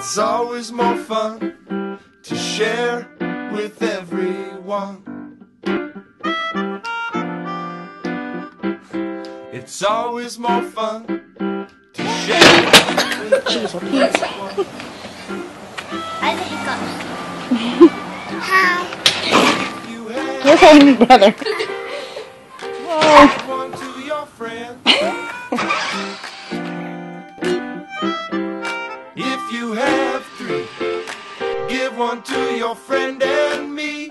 It's always more fun to share with everyone. It's always more fun to share with everyone. I have hiccups. Hi. You're holding your brother. Give one to your friend. If you have three, give one to your friend and me.